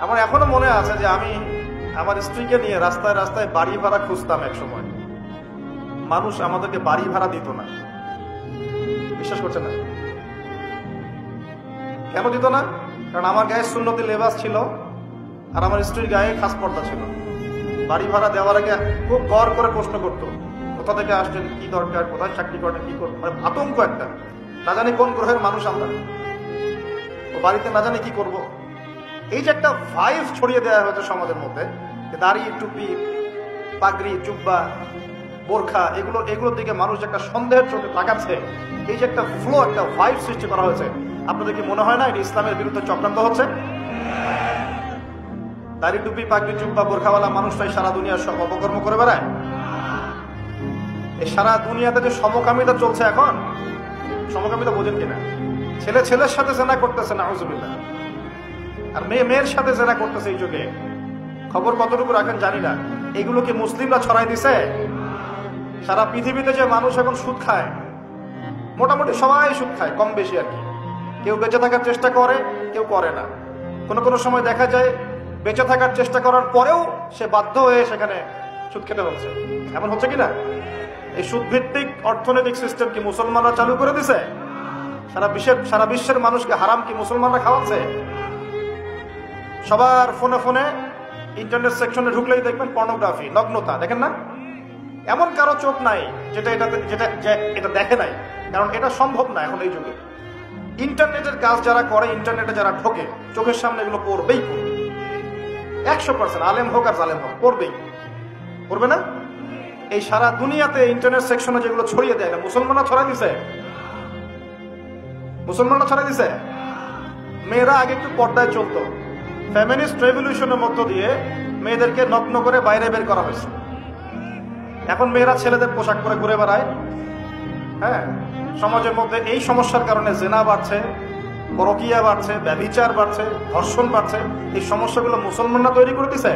আমার এখনো মনে আছে যে আমি আমার স্ত্রীকে নিয়ে রাস্তায় রাস্তায় বাড়ি ভাড়া খুঁজতাম এক সময়। মানুষ আমাদেরকে বাড়ি ভাড়া দিত না। বিশ্বাস করছেন না? কেন দিত না? কারণ আমার গায়ে সুন্নতি লেবাস ছিল আর আমার স্ত্রীর গায়ে খাস পর্দা ছিল। বাড়ি ভাড়া দেওয়ার আগে খুব গড় করে প্রশ্ন করতো, কোথা থেকে আসছেন, কি দরকার, কোথায় চাকরি করেন, কি করবেন, মানে আতঙ্ক একটা। না জানি কোন গ্রহের মানুষ আমরা, ও বাড়িতে না জানি কি করব। এই যে একটা ভাইব ছড়িয়ে দেওয়া হয়েছে সমাজের মধ্যে, দাড়ি, টুপি, পাগড়ি, জুব্বা, বোরখা, এগুলোর দিকে মানুষ একটা সন্দেহের চোখে তাকাচ্ছে। এই যে একটা ফ্লো, একটা ভাইব সৃষ্টি করা হয়েছে, আপনাদের কি মনে হয় না এটা ইসলামের বিরুদ্ধে চক্রান্ত হচ্ছে? দাড়ি, টুপি, পাগড়ি, জুব্বা, বোরখাওয়ালা মানুষটাই সারা দুনিয়ার সব অপকর্ম করে বেড়ায়। এই সারা দুনিয়াতে যে সমকামিতা চলছে এখন, সমকামিতা বোঝেন কিনা? ছেলে ছেলের সাথে জেনা করতেছে, নাউজুবিল্লাহ, আর মেয়ে মেয়ের সাথে জেনা করতেছে। এই যুগে খবর কতটুকু রাখেন জানি না। এগুলো কি মুসলিমরা ছড়াই দিছে? সারা পৃথিবীতে যে মানুষ এখন সুদ খায়, মোটামুটি সবাই সুদ খায়, কম বেশি আর কি। কেউ বেঁচে থাকার চেষ্টা করে, কেউ করে না। কোনো সময় দেখা যায় বেঁচে থাকার চেষ্টা করার পরেও সে বাধ্য হয়ে সেখানে সুদ খেতে হচ্ছে। এমন হচ্ছে কিনা? এই সুদ ভিত্তিক অর্থনৈতিক সিস্টেম কি মুসলমানরা চালু করে দিছে? সারা বিশ্বের মানুষকে হারাম কি মুসলমানরা খাওয়াচ্ছে? সবার ফোনে ফোনে ইন্টারনেট সেকশনে ঢুকলেই দেখবেন পর্নোগ্রাফি, নগ্নতা। দেখেন না? এমন কারো চোখ নাই যেটা এটা দেখে নাই, কারণ এটা সম্ভব না এখন এই যুগে। ইন্টারনেটের কাজ যারা করে, ইন্টারনেটে যারা ঢোকে, চোখের সামনে এগুলো পড়বেই পড়বে। 100% আলেম হোক আর জালেম হোক, পড়বেই পড়বে না? এই সারা দুনিয়াতে ইন্টারনেট সেকশনে যেগুলো ছড়িয়ে দেয়, মুসলমানরা ছড়াই দিছে। মুসলমানরা ছড়াই দিছে। মেয়েরা আগে একটু পর্দায় চলতো, ফেমিনিস্ট রেভলিউশনের মধ্য দিয়ে মেয়েদেরকে নগ্ন করে বাইরে বের করা হয়েছে। এখন মেয়েরা ছেলেদের পোশাক পরে ঘুরে বেড়ায়। হ্যাঁ, সমাজের মধ্যে এই সমস্যার কারণে জেনা বাড়ছে, পরকীয়া বাড়ছে, ব্যভিচার বাড়ছে, ধর্ষণ বাড়ছে। এই সমস্যাগুলো মুসলমানরা তৈরি করে দিছে।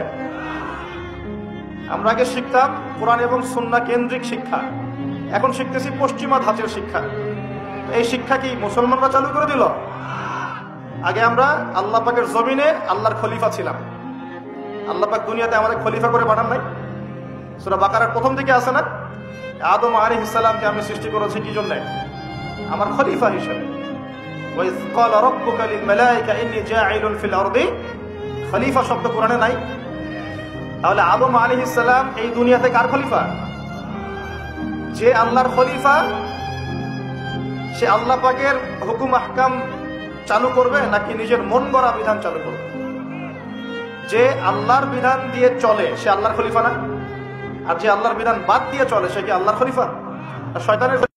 আমরা আগে শিখতাম কোরআন এবং সুন্নাহ কেন্দ্রিক শিক্ষা, এখন শিখতেছি পশ্চিমা ধাঁচের শিক্ষা। এই শিক্ষা কি মুসলমানরা চালু করে দিল? আগে আমরা আল্লাহ পাকের জমিনে আল্লাহর খলিফা ছিলাম। আল্লাহ পাক দুনিয়াতে আমাদের খলিফা করে পাঠান নাই? সূরা বাকারার প্রথম দিকে আছে না, আদম আলাইহিস সালামকে আমি সৃষ্টি করেছি কি জন্য? আমার খলিফা হিসেবে। ওয়াইজ ক্বালা রাব্বুকা লিল মালায়েকা ইন্নী জাঈলুন ফিল আরদি, খলিফা শব্দ কোরআনে নাই। তাহলে আদম আলাইহিস সালাম এই দুনিয়াতে কার খলিফা? যে আল্লাহর খলিফা, সে আল্লাহ পাকের হুকুম আহকাম চালু করবে নাকি নিজের মন গড়া বিধান চালু করবে? যে আল্লাহর বিধান দিয়ে চলে সে আল্লাহর খলিফা না? আর যে আল্লাহর বিধান বাদ দিয়ে চলে সে কি আল্লাহর খলিফা? আর শয়তানের